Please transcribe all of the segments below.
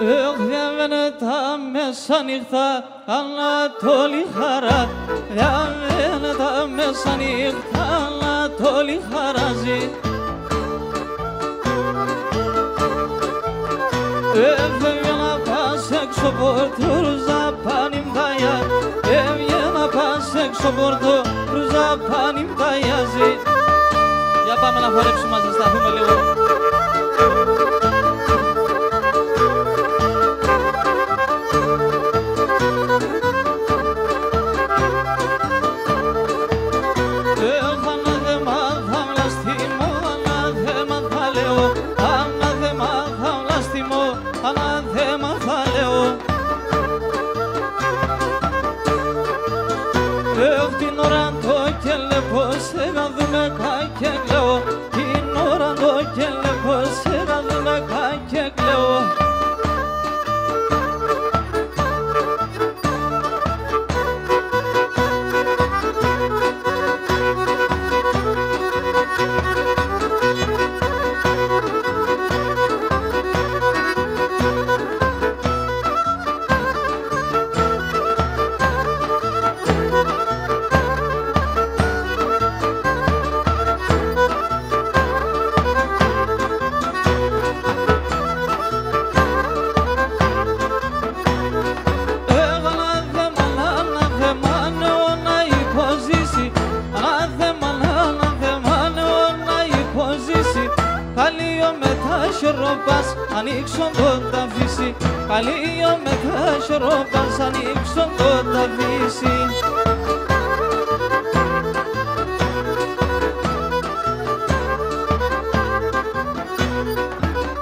Διαβαίνε τα μεσάνυχτα Ανατολή χαρά. Διαβαίνε τα μεσάνυχτα Ανατολή χαράζει. Έφευγε να πας έξω πόρτο ρουζαπάνιμτaya. Έφευγε να πας έξω πόρτο ρουζαπάνιμτayάζει. Για πάμε να χορέψουμε, να ζεσταθούμε λίγο. Την ώρα το κελεπό σε να δούμε κάκε κλαίω. Την ώρα το κελεπό σε να δούμε κάκε κλαίω. Ανοίξον το ταφύσι, καλείο με τα σιρόπας, ανοίξον το ταφύσι.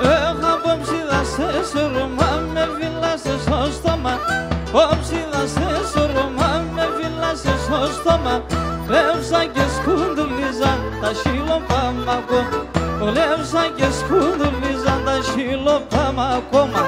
Έχω απόψιδα σε σωρομά, με φυλάσσες στο στόμα. Απόψιδα σε σωρομά, με φυλάσσες στο στόμα. Λεύσα και σκούντουλίζαν τα σιλοπά μ' ακόμα. Λεύσα και σκούντουλίζαν τα σιλοπά μ' ακόμα.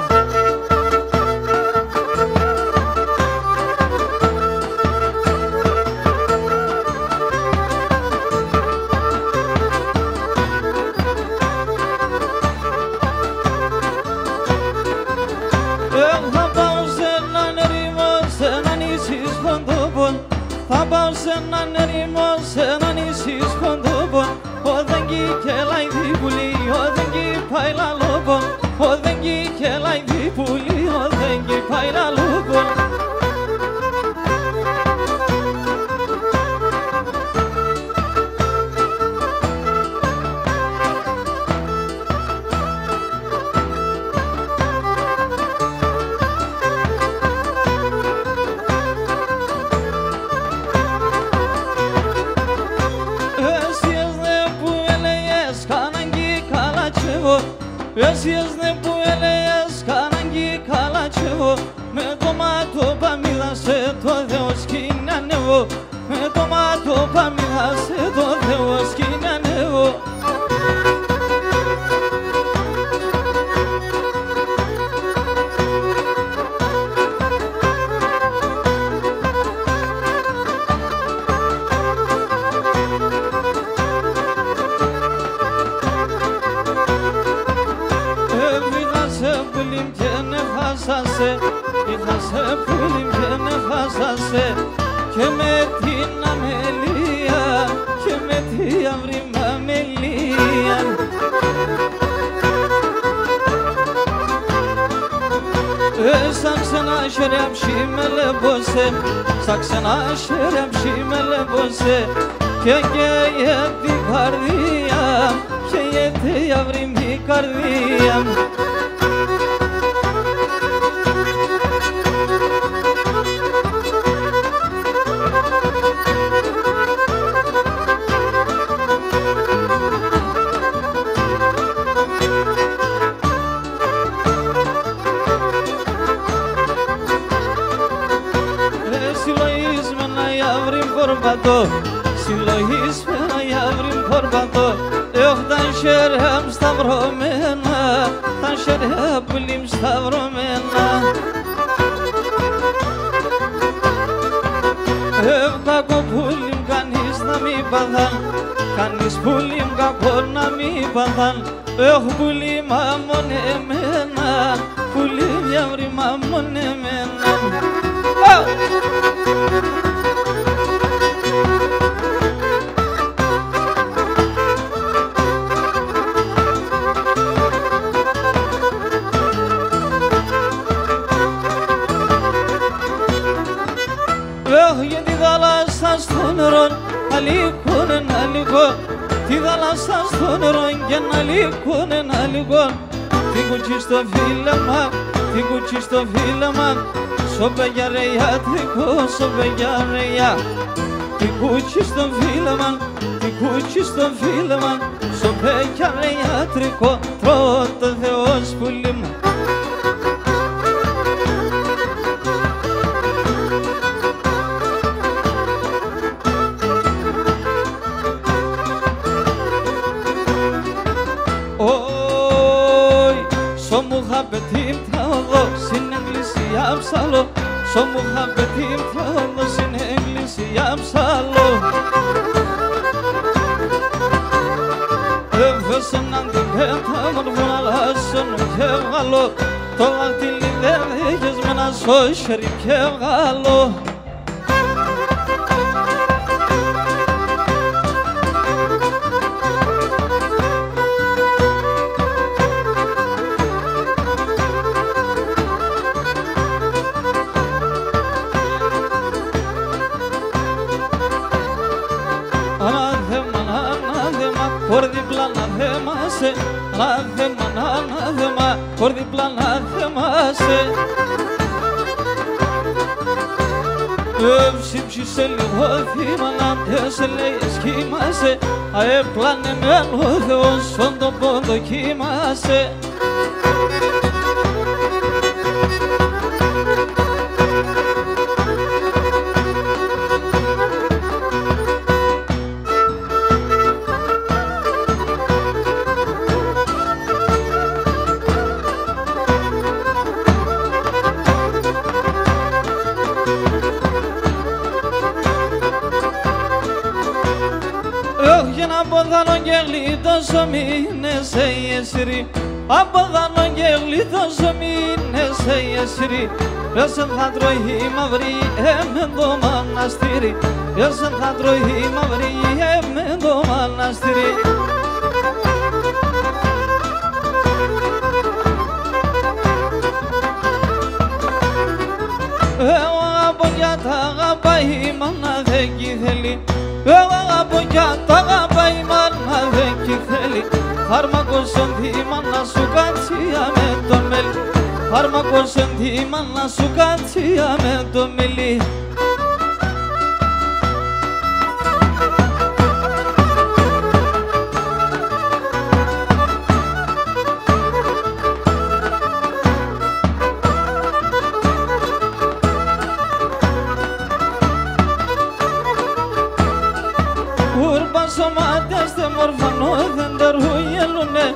Θα πάω σε έναν ερήμο, σε ένα νησί σκοντόπον. Θα πάω σε έναν ερήμο, σε ένα νησί σκοντόπον. Όταν και λαϊδί πουλί, όταν και πάει λαλόπον. Όταν και λαϊδί πουλί, όταν και πάει λαλόπον. Εσείς ναι που έλεγες κανάγκη καλά τσεβώ. Με το μάτω παμίδα σε το Θεό σκήνη ανεβώ. Με το μάτω παμίδα σε το Θεό σκήνη ανεβώ. Είχα σε πουλί και με χάσασε. Και με την αμελία, και με την αυρήμα αμελία. Σαν ξένα χερέψη με λεπώσε, σαν ξένα χερέψη με λεπώσε. Και για την καρδία, και για την αυρήμη καρδία. Συλλογής με ένα γιαύριν κορπατό. Έχω τα χέρια μου σταυρωμένα, τα χέρια πουλί μου σταυρωμένα. Έχω κακό πουλί μου, κανείς να μην παθάν. Κανείς πουλί μου κακό να μην παθάν. Έχω πουλί μα μόνο εμένα, πουλί διαβρήμα μονεμένα. Για τη θάλασσα στο νερό να λύκουν ένα λίγο, τη θάλασσα στο νερό και να λύκουν ένα λίγο. Την κουτσί στο φύλαμα, την κουτσί στο φύλαμα, σώπε για ρε ιατρικό, σώπε για ρε ια. Την κουτσί στο φύλαμα, την κουτσί στο φύλαμα, σώπε για ρε ιατρικό, τρώω το Θεός πουλί μου. Ψάλω, σω μου χαμπετήμ πιάνω στην εκκλησία ψάλω. Έβεσαι να την πέτα μορφών αλλάσσον και βγάλω, το δάχτυλι δεν είχες με ένα σώσχερι και βγάλω. Ανάθεμα, χορδιπλά να θεμάσαι. Ψήψησε λίγο θύμα να σε λέει σχήμασε, αεπλανεμένο Θεός στον τον πόντο κοίμασε. Αποδάνω και γλίτωσο μήνες εσυρί, αποδάνω και γλίτωσο μήνες εσυρί. Πέσεν θα τρώει μαύρη με το μοναστήρι, πέσεν θα τρώει μαύρη με το μοναστήρι. Εγώ αγαπώ κι τα αγαπάει η μάνα δεν κι θέλει, εγώ αγαπώ κι τα αγαπάει η μάνα δεν κι θέλει. Φάρμακο στον θύμα να σου κάτσει με το μέλι, φάρμακο στον θύμα να σου κάτσει με το μέλι. Σωμάτιαστε μορφανό δεν τα ρουγελούνε,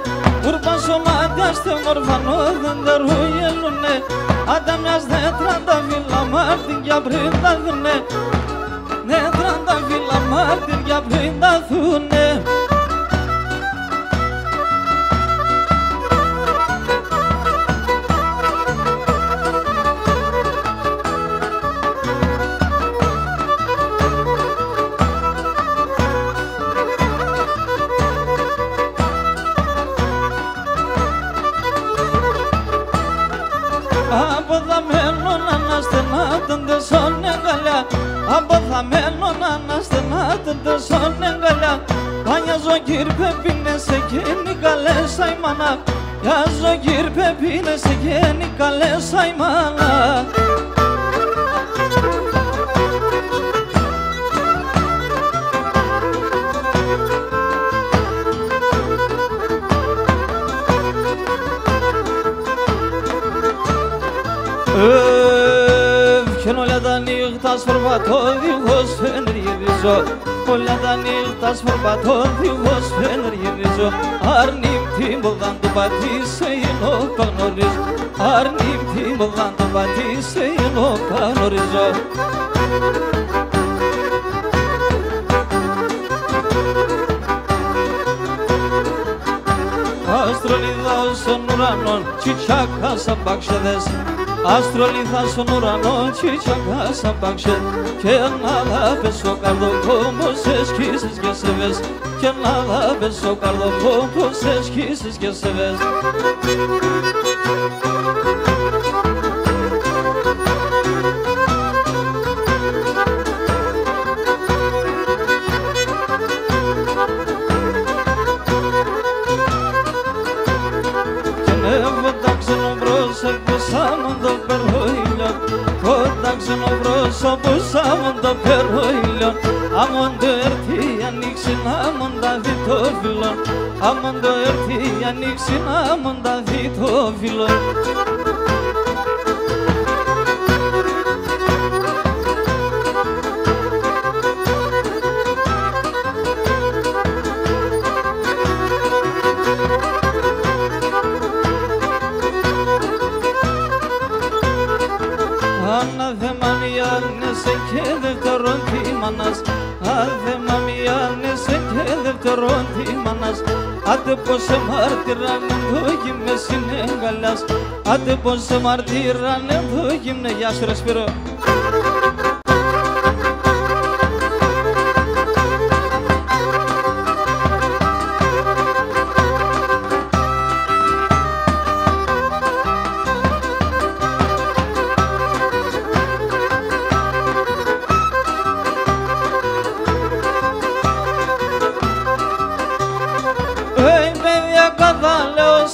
ούρπαν σωμάτιαστε μορφανό δεν τα ρουγελούνε. Άντα μιας δέντρα τα φύλλα μάρτυρια πριν τα δουνε, δέντρα τα φύλλα μάρτυρια πριν τα δουνε. Αποδαμένον αναστενάτονται σώνε γαλιά, αποδαμένον αναστενάτονται σώνε γαλιά. Πάνια ζωγύρ πεπίνε σε γέννη καλέσα η μάνα, για ζωγύρ πεπίνε σε γέννη καλέσα η μάνα. Βγαίνω όλα τα νύχτα σπορπατώ δίχως φενριζώ, όλα τα νύχτα σπορπατώ δίχως φενριζώ. Αρνήμ τιμωδάν το πατήσε ενώ παγνωρίζω, αρνήμ τιμωδάν το πατήσε ενώ παγνωρίζω. Αστρολίδα στον ουρανό ουρανό, τσιτσάκα σαν παξεδες. Αστρολίθα στον ουρανό, τσιτσάκα σαν παξε. Και να λάβες ο καρδοκόμπο, σε σκίσεις και σε βες. Και να λάβες ο καρδοκόμπο, σε σκίσεις και σε βες. Όπως το περόιλον, άμον το έρθει ανοίξει άμον τα δει το φιλόν. Άμον το έρθει ανοίξει άμον τα δει το φιλόν. Και δεύτερον τι μάνας, άδεμα μοιάνεσαι και δεύτερον τι μάνας. Άντε πως σε μάρτυρανε το γυμνε συνέγαλας. Άντε πως σε μάρτυρανε το γυμνε. Γεια σου ρε Σπύρο.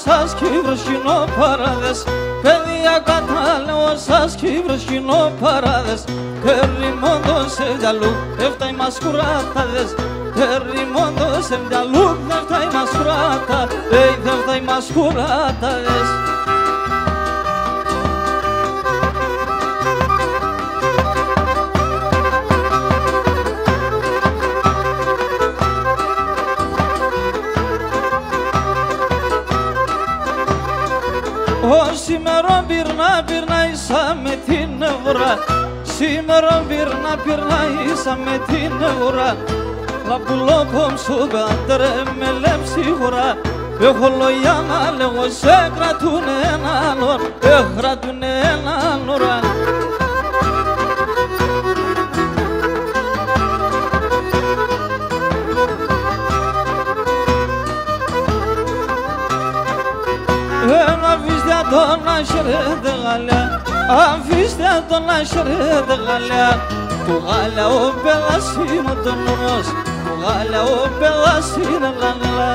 Σας κύβρος κοινοπαράδες, παιδιά κατάλεω σας κύβρος κοινοπαράδες. Περιμόντο σε διαλού, έφτα οι μασκουράταδες. Περιμόντο σε διαλού, έφτα οι μασκουράταδες. Έφτα οι μασκουράταδες. Σήμερα πυρνά ίσα με την ουρά. Σήμερα πυρνά ίσα με την ουρά. Λαπουλό κομψού πάντρε με λέψη ουρά. Έχω λόγια να λέγω σε κρατούνε έναν ουρά. Κρατούνε έναν ουρά. Τον աշρέδε γαλιά, αφήστε τον աշρέδε γαλιά. Του γάλια ο πελάς είναι τον νόμος, του γάλια ο πελάς είναι λαλά.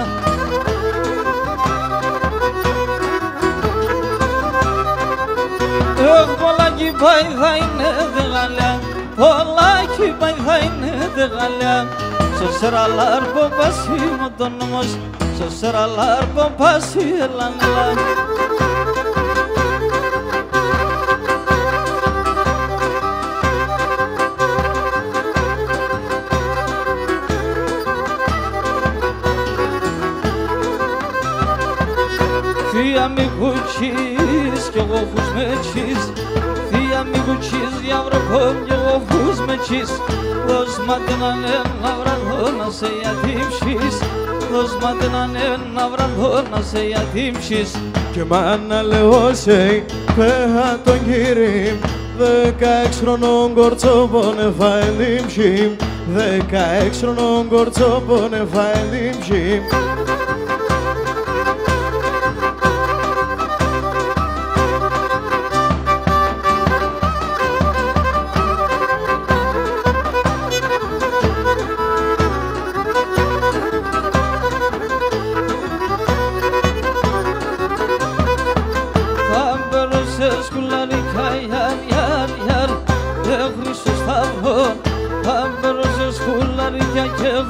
Πολλάκι πάει θα είναι δε γαλιά, πολλάκι πάει θα είναι δε γαλιά. Στο σεραλάρπο πασί είναι τον νόμος, στο σεραλάρπο πασί λαλά. Θεία μη κουτσείς κι εγώ χους με τσείς. Θεία μη κουτσείς για βροχόν κι εγώ χους με τσείς. Δώσ' μα την ένα βραδό να σε γιατύψεις. Δώσ' μα την ένα βραδό να σε γιατύψεις. Και μάνα λέω σε πέχα τον κύριμ. 16 χρονών κορτσόπονε φάει λίμψιμ. 16 χρονών κορτσόπονε φάει λίμψιμ.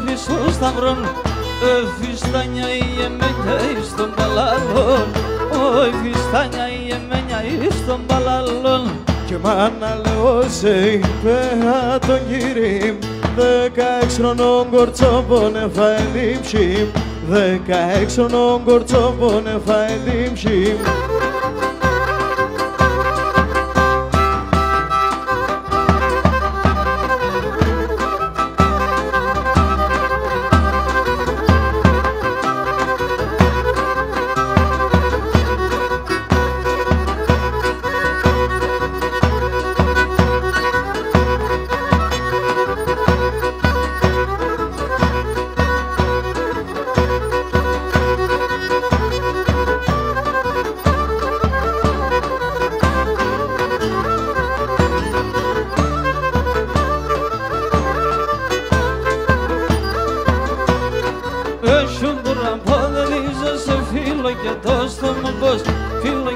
Χρυσό σταυρόν, φιστάνια η εμένια εις τον παλαλόν. Ωι φιστάνια η εμένια εις τον παλαλόν. Και μάνα λέω σε πέχα τον κύριμ. 16 χρονών κορτσόπονε φάει λίμψιμ. 16 χρονών κορτσόπονε φάει λίμψιμ.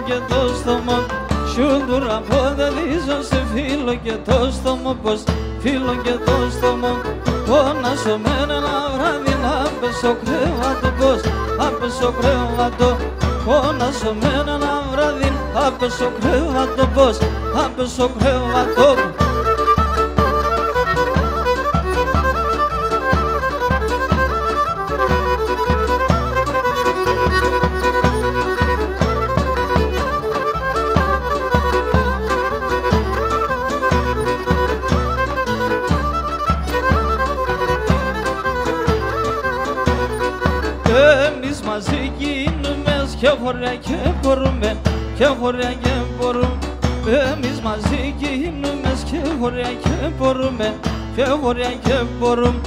και το στόμα. Σιούντουρα ποδελίζω σε φίλο και το στόμα. Πως φίλο και το στόμα. Πόνασο με ένα βράδυ να πέσω κρεβάτο. Πως άπεσω κρεβάτο. Πόνασο με ένα βράδυ να πέσω κρεβάτο. Πως άπεσω κρεβάτο. Εμείς μαζί γίνουμε και χωριά και μπορούμε, και χωριά και μπορούμε. Εμείς μαζί γίνουμε και χωριά και μπορούμε, και χωριά και μπορούμε.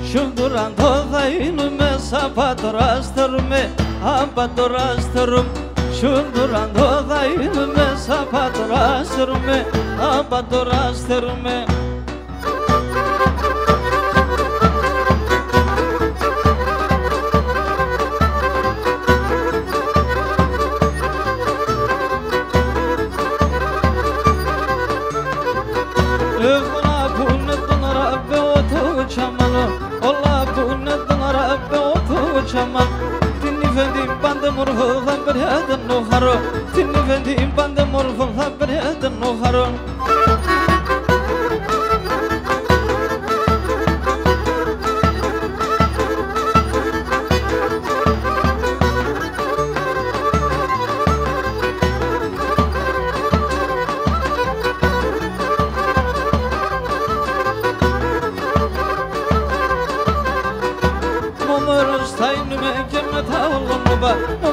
Σιούντουραν το θα γίνουμε, απ' τώρα στερούμε, απ' τώρα στερούμε. Σιούντουραν το θα γίνουμε, απ' τώρα στερούμε, απ' τώρα στερούμε. Την υφέντη πάντα μορφό θα περιάται νο χαρό. Την υφέντη πάντα μορφό θα περιάται νο χαρό.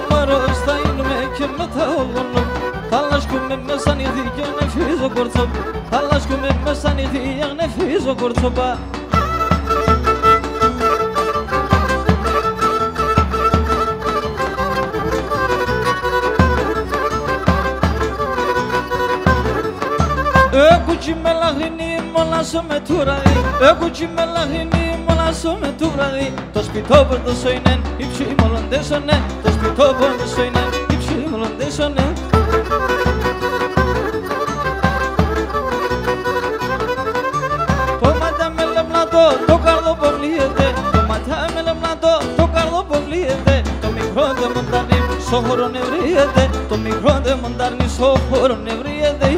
Μωρός θα γίνουμε και μετά όλων. Θα λάσκουμε μέσα νυχτή και ανεφίζω κορτσόπ. Θα λάσκουμε μέσα νυχτή και ανεφίζω κορτσόπα. Κουτσί με λαχρινή μολάσω με του βραδύ. Κουτσί με λαχρινή μολάσω με του βραδύ. Το σπιτόπορτο είναι υψή μολοντέσωνε. Το σπιτόπορτο είναι υψή μολοντέσωνε. Το ματά με λεμλάτο, το καρδό ποβλίεται. Το ματά με λεμλάτο, το καρδό ποβλίεται. Το μικρό δε μοντάρνει στο χώρο νευρίεται. Το μικρό δε μοντάρνει στο χώρο νευρίεται.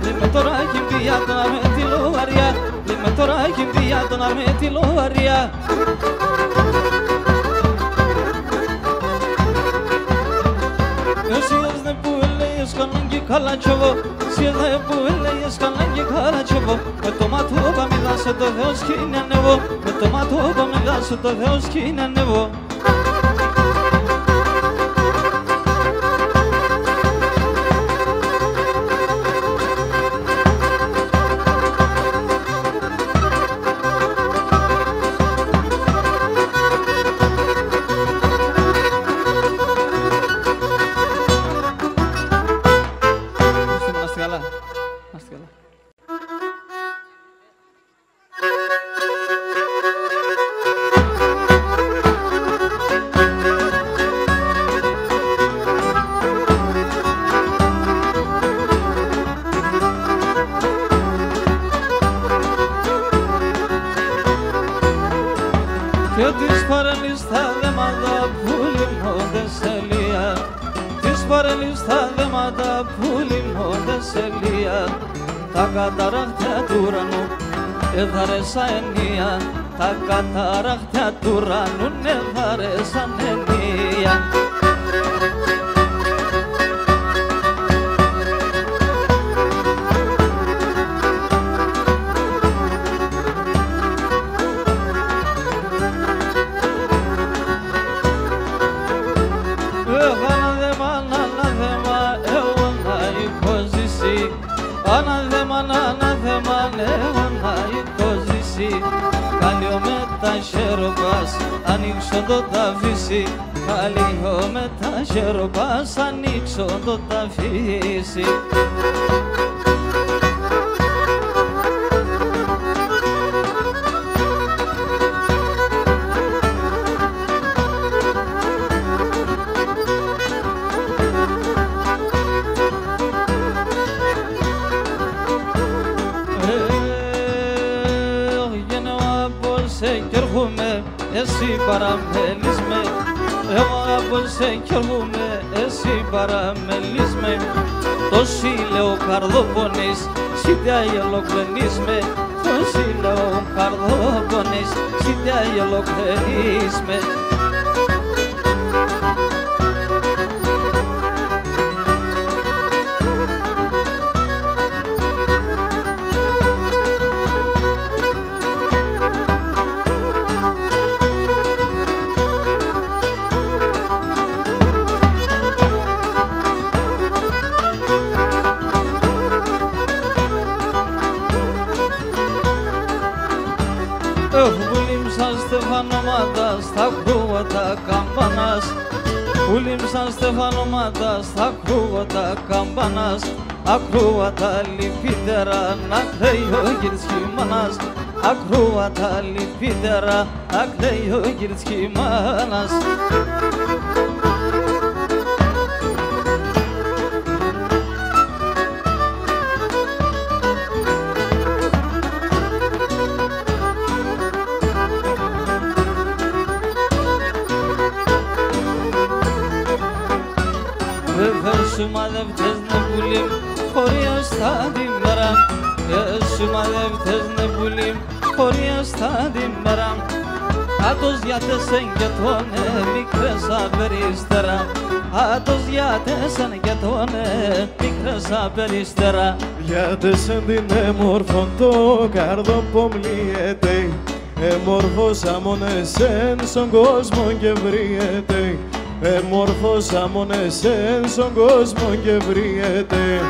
Λέμε τώρα κυμπιά τον αρμέτη λοβαριά. Λέμε τώρα κυμπιά τον αρμέτη λοβαριά. Εσύ δεν που έλεγες καλάνγκι καλατσοβό. Εσύ δεν που έλεγες καλάνγκι καλατσοβό. Με το ματώπα μιλάσαι το Θεός κι είναι ανεβό. Με το ματώπα μιλάσαι το Θεός κι είναι ανεβό. Και της παρέλης τα δέματα που λιμνώνται σε λία. Της παρέλης τα δέματα που λιμνώνται σε λία. Τα καταράχτια του ουρανού εδαρέσα ενία. Τα καταράχτια του ουρανού εδαρέσαν ενία. Ανάθεμα, ανάθεμα, Παναϊκό ζήσει. Καλλιό με τα χέροπας, ανοίξω το ταφύσι. Καλλιό με τα χέροπας, ανοίξω το ταφύσι. Εσύ παραμελείς με, εγώ από σε κι έρχομαι, εσύ παραμελείς με. Τόσοι λέω καρδόπονες, σιτιά ελοκλενείς με. Τόσοι λέω καρδόπονες, σιτιά ελοκλενείς με. Στεφανώματα στα κρούγωτα καμπάνας. Ούλιμψαν στεφανώματα στα κρούγωτα καμπάνας. Ακρούγωτα λυπήτερα να κλαίει ο γυρτσκήμανας. Ακρούγωτα λυπήτερα να κλαίει ο γυρτσκήμανας. Σου μαδεύτες νεπούλιμ χωρίς τα διμέρα. Σου μαδεύτες νεπούλιμ χωρίς τα διμέρα. Άτος διάτεσεν και τόνε μικρές απερίστερα. Άτος διάτεσεν και τόνε μικρές απερίστερα. Διάτεσεν την έμορφον το καρδόν που μλιέται. Εμόρφωσα μόνο εσέν στον κόσμο και βριέται. Εμόρφωσα μόνο εσέν στον κόσμο και βριέται.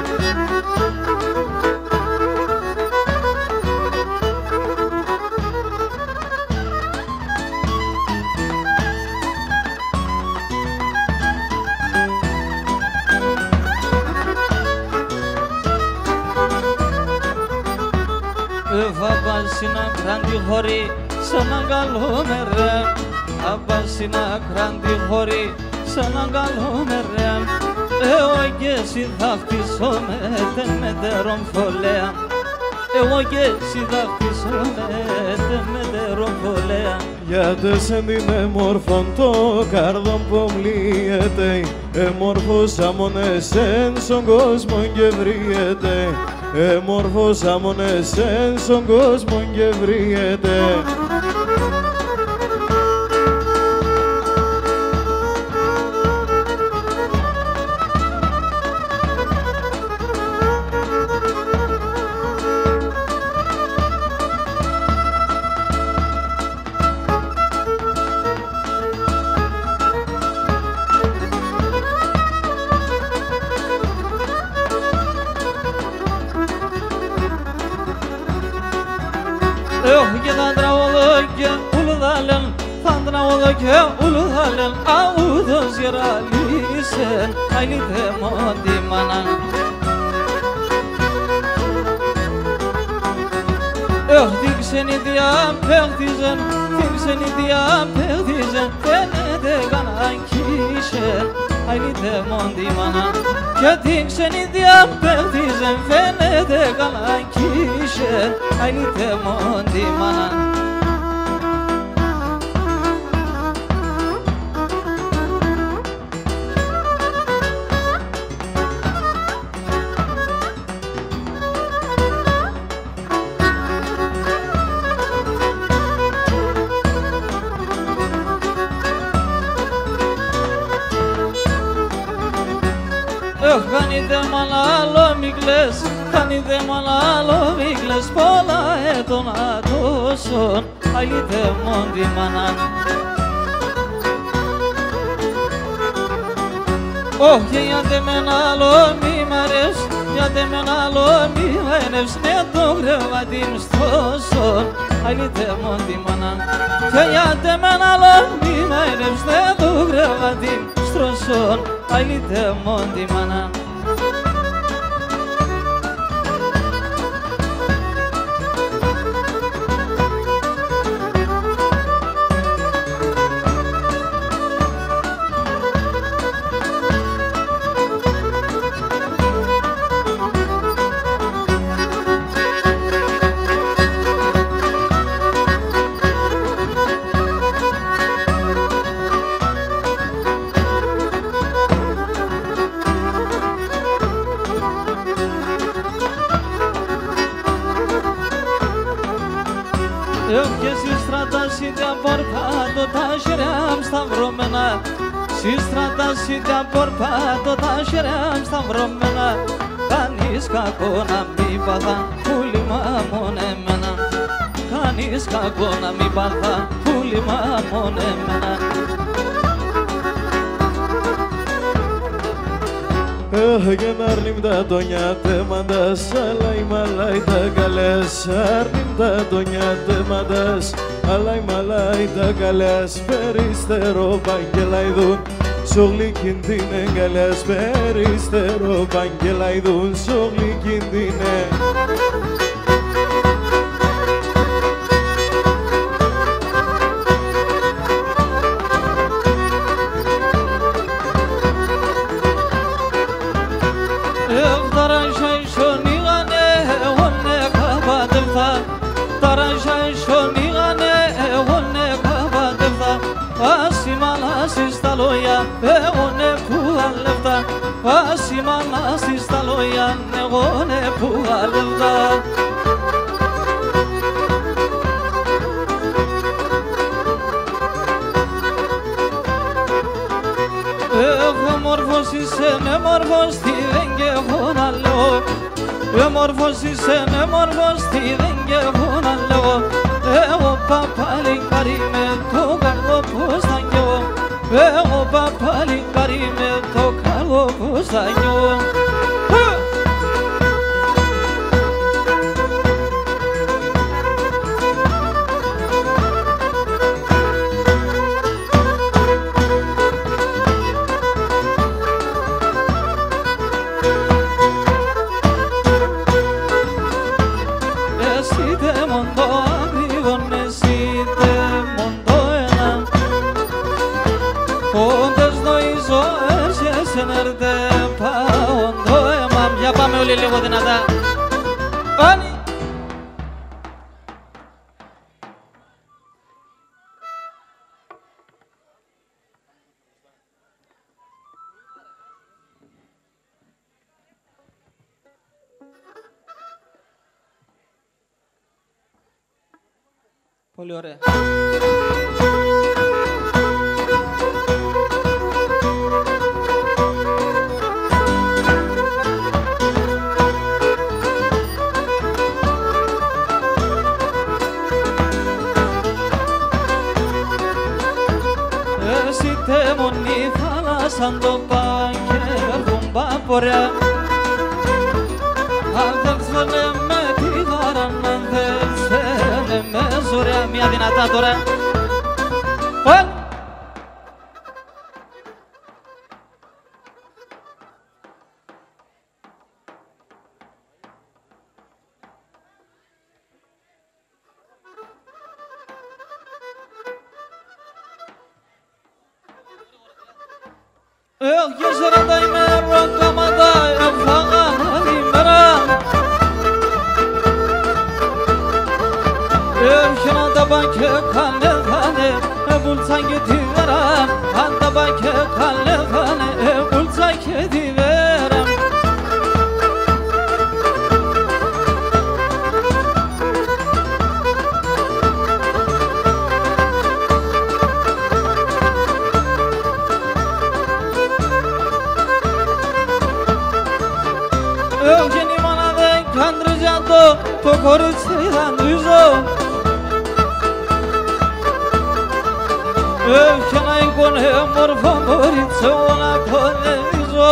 Βαμπάσινα κράντι χωρί σ' έναν καλό μερέ. Βαμπάσινα κράντι χωρί σ' έναν καλό μερέ. Εγώ και εσύ θα φτισόμαι τε μετερών φωλέα. Εγώ και εσύ θα φτισόμαι τε μετερών φωλέα. Διάτεσεν την έμορφον το καρδόν που μλιέται. Εμόρφωσα μόνο εσέν στον κόσμο και βριέται. Εμόρφωσα μόνο εσέν στον κόσμο και βριέται. Και θα τραγωδώ και ουλουδάλεν, θα τραγωδώ και ουλουδάλεν. Αούδος γεραλίσεν, αιλίτε μόντι μαναν. Την ξενιδιά παίχτιζεν, την ξενιδιά παίχτιζεν. Φαίνεται κανακίσεν, αιλίτε μόντι μαναν. Και την ξενιδιά παίχτιζεν, φαίνεται κανακίσεν. Αιλίτε μόντι μαναν. Χάνετε μαλάλο μικλές, χάνετε μαλάλο μικλές. Πολλά έτονα τόσον, αιλίτε μόντι μαναν. Όχι γιατί μεν άλλο μη μ' αρέσει, γιατί με ένα άλλο μηβένευσνε το κρεβάτι μου στρώσον αλήτε μου τη μάνα και γιατί με ένα άλλο μηβένευσνε το κρεβάτι μου στρώσον αλήτε μου τη μάνα. Και στη στράτα σίδια πορπάτω τα χέρια σταυρωμένα στη στράτα σίδια πορπάτω τα χέρια σταυρωμένα κανείς κακό να μην πάθα πουλί μόνο εμένα κανείς κακό να μην πάθα πουλί μόνο εμένα. Και να αρνείμ τα τόνια τέμαντας, αλάι μαλάι τα καλές. Αρνείμ τα τόνια τέμαντας, αλάι μαλάι τα καλές. Περιστερό παγγελάιδουν, σογλικήν την εγκαλιάς. Περιστερό παγγελάιδουν, σογλικήν την εγώ ναι που αλεύτα Άσημα να στα λόγια εγώ ναι που αλεύτα. Έχω μόρφος είσαι ναι μόρφος τι δεν και έχω να λέω. Μόρφος είσαι ναι μόρφος τι δεν και έχω να λέω. Εγώ παπαλικάρι με το καλό πως θα νιώ. Εγώ παπαλικάρι με το καλό πως θα νιώ. Για πάμε όλοι λίγο δυνατά. Πάνι! Πολύ ωραία. Σαν το πάγγελ παποριά. Αν δεν θέλε με τη γάρα, αν δεν θέλε με ζωριά. Μια δυνατά τώρα. Και σαράντα ημέρα κάματα έφαγα ημέρα. Έρχονταν τα μπακέ κάνε κάνε, μπουλτσαν και τη βέρα. Αν τα μπακέ κάνε κάνε, μπουλτσαν και τη βέρα. Το κορίτσι δαντρίζω. Έχει ένα εικόνε μορφό κορίτσο να πονεμίζω.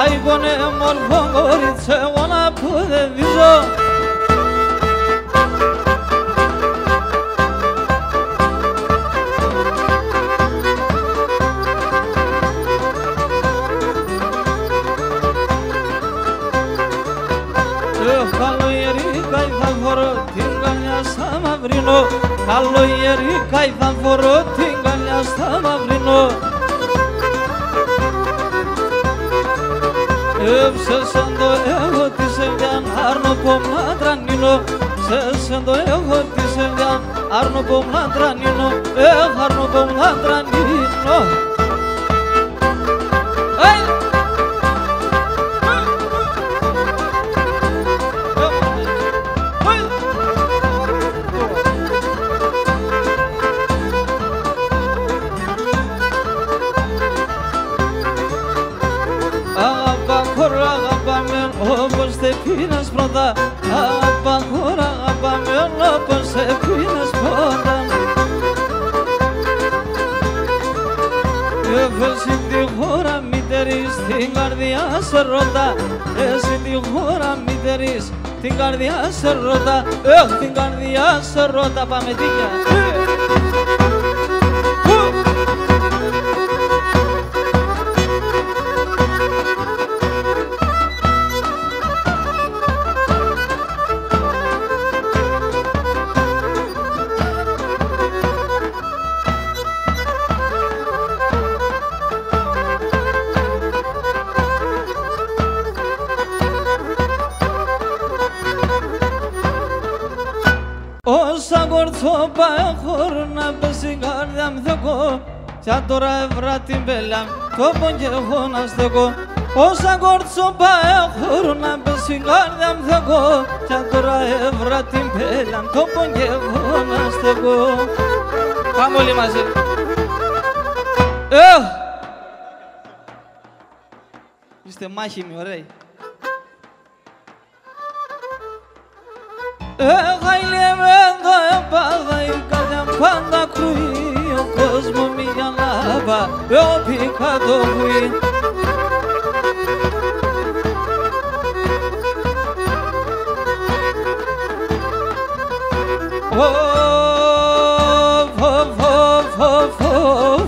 Ai bune morfo gorice ona pude vizo Καλό ιερήκα θα φορώ την καλιά στα μαυρινό Καλό ιερήκα θα φορώ την καλιά στα μαυρινό Σε το έχω τη σεβιάν άρνο πομλά τρανίνο Σε το έχω τη σεβιάν άρνο πομλά τρανίνο άρνο πομλά τρανίνο Όπως τε πίνας πρώτα Αγαπά χώρα, αγαπάμε όπως τε πίνας πρώτα Εσύ τη χώρα μητερής, την καρδιά σε ρώτα Εσύ τη χώρα μητερής, την καρδιά σε ρώτα την καρδιά σε ρώτα Πάμε δίκαια Όσα κορτσόπα έχω να πες η καρδιά μου θεκώ Κι τώρα έβρα την πέλα τόπον και έχω να στεκώ Όσα κορτσόπα έχω να πες η καρδιά μου θεκώ Κι τώρα έβρα την πέλα τόπον και έχω να στεκώ Πάμε όλοι μαζί Είστε μάχημοι, ωραίοι Γαϊλεμέντο έπαθα η καρδιά πάντα κρούει Ο κόσμο μια λάβα όπικα το βουί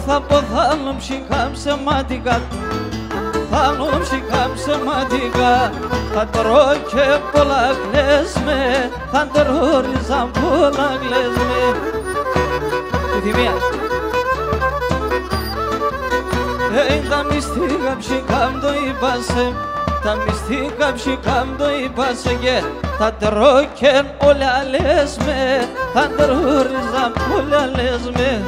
Θα ποθάνω ψυχά ψεματικά Θα ψυχά ψεματικά Θα τρώω και πολλά κλαίσμε Θα τερόριζα πολλά κλαίσμε Επιθυμία Τα μυστικά ψυχά μου το είπασε Τα μυστικά ψυχά μου το είπασε Και θα τρώω και όλα λέσμε Θα τερόριζα πολλά λέσμε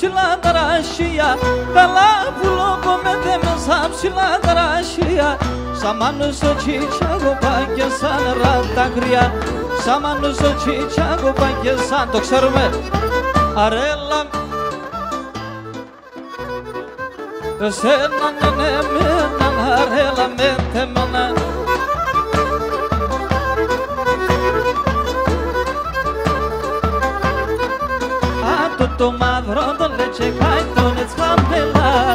Ψηλά τα ράσια, τα λάβουλο με μέσα ψηλά τα ράσια Σαν μάνο στο τσίτσαγο πάγια σαν ράτα κρυά Σαν μάνο στο τσίτσαγο πάγια σαν το ξέρουμε Αρέλα Εσένα ναι με έναν αρέλα με θεμένα Το μαύρο το λετσεκάει τον έτσι χαμελά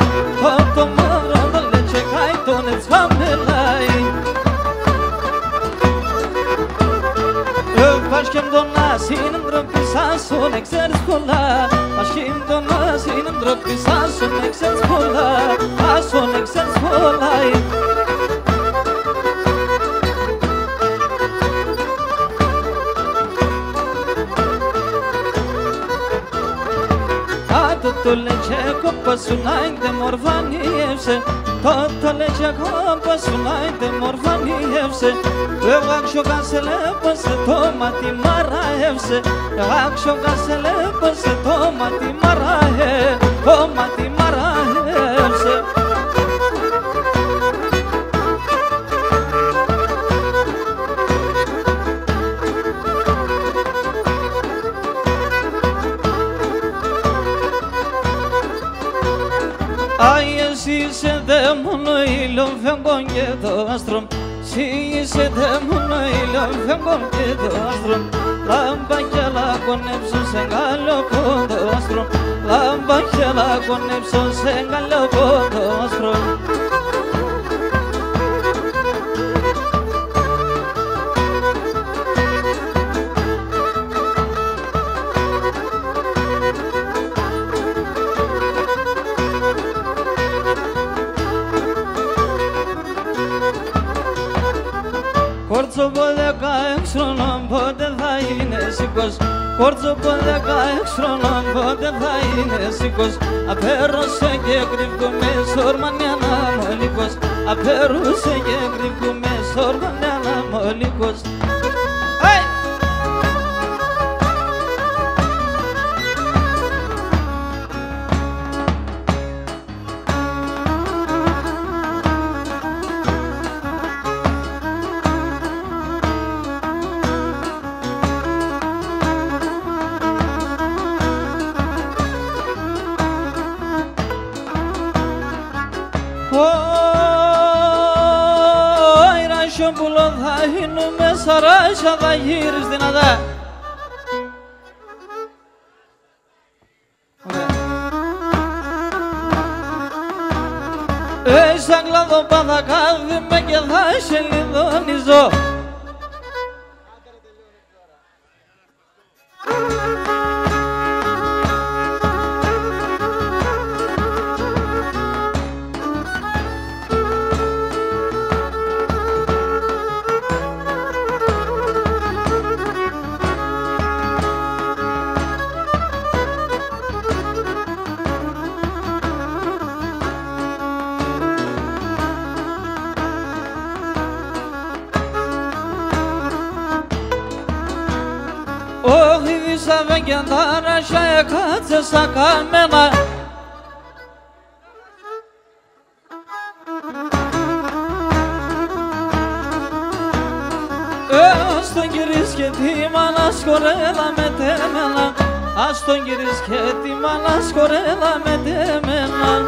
Το μαύρο το λετσεκάει τον έτσι χαμελάει Πας και τον άσυ είναι ντροπή σαν σου να ξέρεις πολλά Πας και τον άσυ είναι ντροπή σαν σου να ξέρεις πολλά Ας σου να ξέρεις πολλά Το λετσέκο πασουνάει δε μορφανίευσε Τότε λέγε κόμπας φυλάιτε μορφανίευσε Άξιο κασελέπασε το μάτι μαράευσε Άξιο κασελέπασε το μάτι μαράευσε Ai, εσύ είσαι δαίμονο ήλιον φεγγόν και το άστρο Συ είσαι δαίμονο ήλιον φεγγόν και το άστρο Λάμπα και λακωνέψω σε γαλλοπό το άστρο Λάμπα και λακωνέψω σε γαλλοπό το άστρο Κόρτσο από 16 χρονών πότε θα είναι σήκος Κόρτσο από 16 χρονών πότε θα είναι σήκος Απέρωσε και κρυβκούμε σορμανιά να μολίκος Απέρωσε και κρυβκούμε σορμανιά να μολίκος Ωι ρασιόμπουλο θα γίνουμε σαράσια θα γύρεις δυνατά σαν κλαδοπά θα κάθουμε και θα σε λιδονίζω Όχι δίσαβε και αντάρασια εκάτσε σαν καμένα Ας τον κυρίς και τη μάνα σκορέλα με τέμενα Ας τον κυρίς και τη μάνα σκορέλα με τέμενα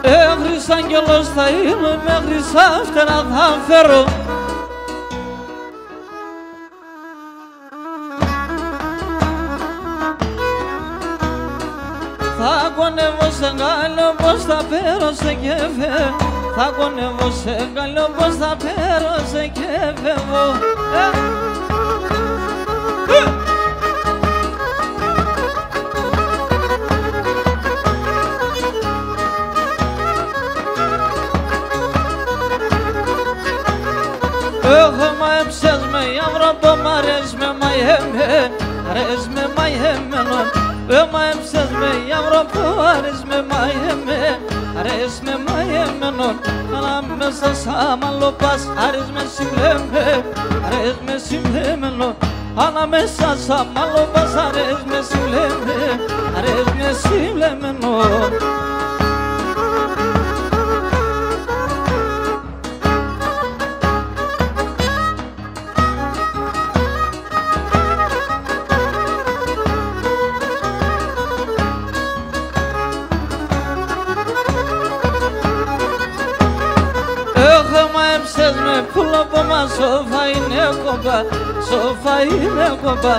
Έγρης αγγελός θα είμαι, μέχρι σ' φτερά θα φέρω Θα κονεύω σε γκάλιο πως θα πέρω σε κέφε Θα κονεύω σε γκάλιο πως θα πέρω σε κέφε Έχω μαέψες με Αυραπό, μ' αρέσει με μαϊέμαι, αρέσει με μαϊέμενο. Μαέψες με Αυραπό, αρέσει με μαϊέμαι, αρέσει με μαϊέμενο. Ανάμεσα σαν μαλλοπάς, αρέσει με συμπλέμε, αρέσει με συμπλέμενο. Ανάμεσα σαν μαλλοπάς, αρέσει με συμπλέμε, αρέσει με συμπλέμενο. Μαέψες με πουλοπόμα, σοφά είναι κομπά, σοφά είναι κομπά.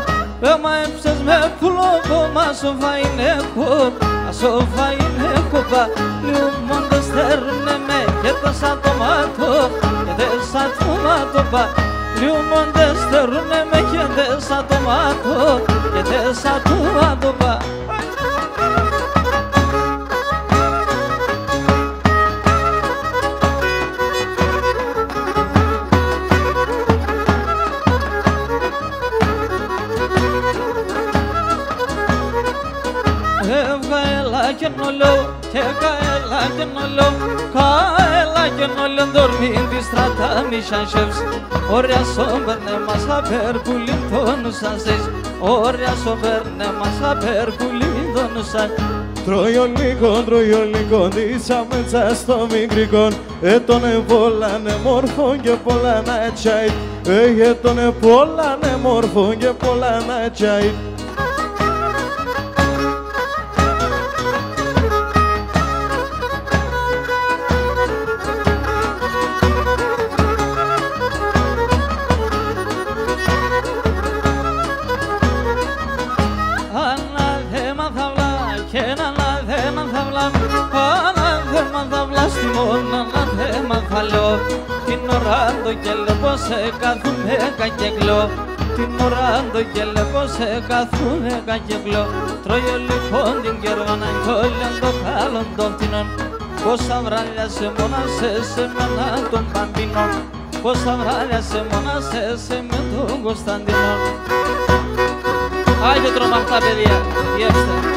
Μαέψες με πουλοπόμα, σοφά είναι κομπά, σοφά είναι κομπά. Λιούμοντες θέρουνε με και τα σαν τομάτο, και τα σαν τομάτο πα. Σιούμονται στερούνε με και δεν σαν το μάτω και δεν σαν το άτομα. Έβγαελα και νολό και καέλα και νολό, καέλα και νολό dormind di strata mi șanșevs Orea somberne masa perculim tonu sanses Orea somberne masa perculim tonu san Τροιολίκον, δίσαμε στο μικρικόν Έτωνε πολλάνε μόρφων και πολλά να τσάι Έτωνε πολλάνε μόρφων και πολλά να τσάι Την ώρα το κελεπό σε κάθουνε κακεκλό Την ώρα το κελεπό σε κάθουνε κακεκλό Τρώει λοιπόν την κερβάνα κι όλεν το καλόν των φτηνών Πόσα βράδια σε μόνασες εμένα των Παμπινών Πόσα βράδια σε μόνασες με τον Κωνσταντινό Άγιο τρομαχτά παιδιά, διέψτε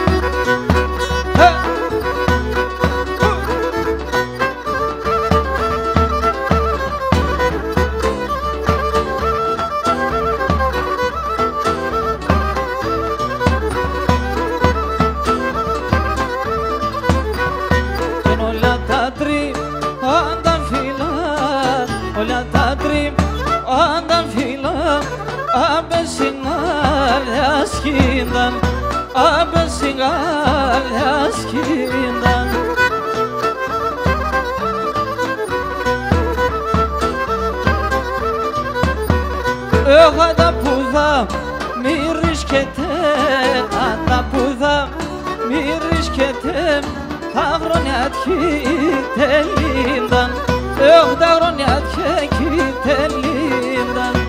Απεσιγάλια σκήνταν Εγώ τα πουδά μη ρίσκεται τα πουδά μη ρίσκεται τα χρονιάτια τελίνταν Εγώ τα χρονιάτια τελίνταν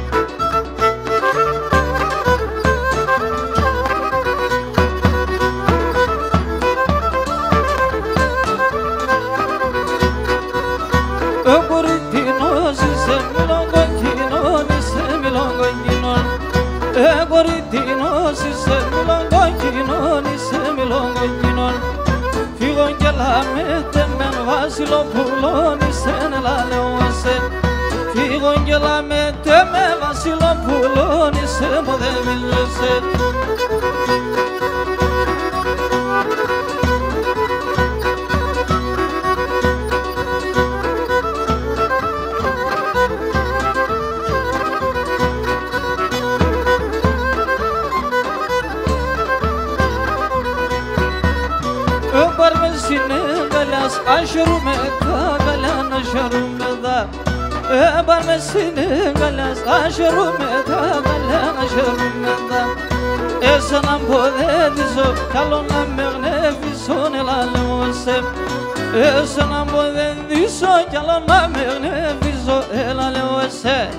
Κοριτίνος είσαι μιλογκοκκινόν, είσαι μιλογκοκκινόν Φύγον και λαμέτε μεν βασιλοπούλον, είσαι νελαλεώσε Φύγον και λαμέτε με βασιλοπούλον, είσαι μοδεμίζεσαι Aşırıme kagalan aşırıme da Ebar mesine galas aşırıme kagalan aşırıme da Esanam podedizo kalona mernefiso nelalose Esanam podedizo kalona mernefiso elalose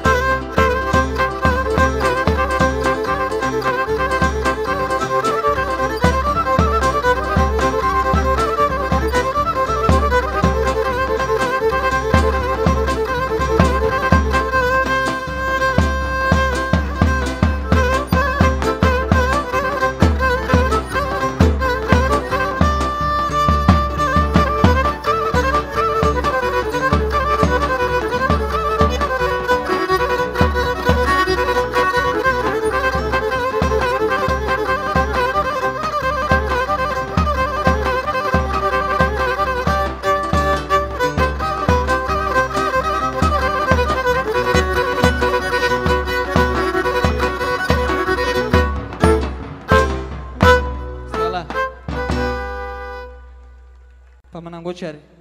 Πάμε έναν κοτσάρι.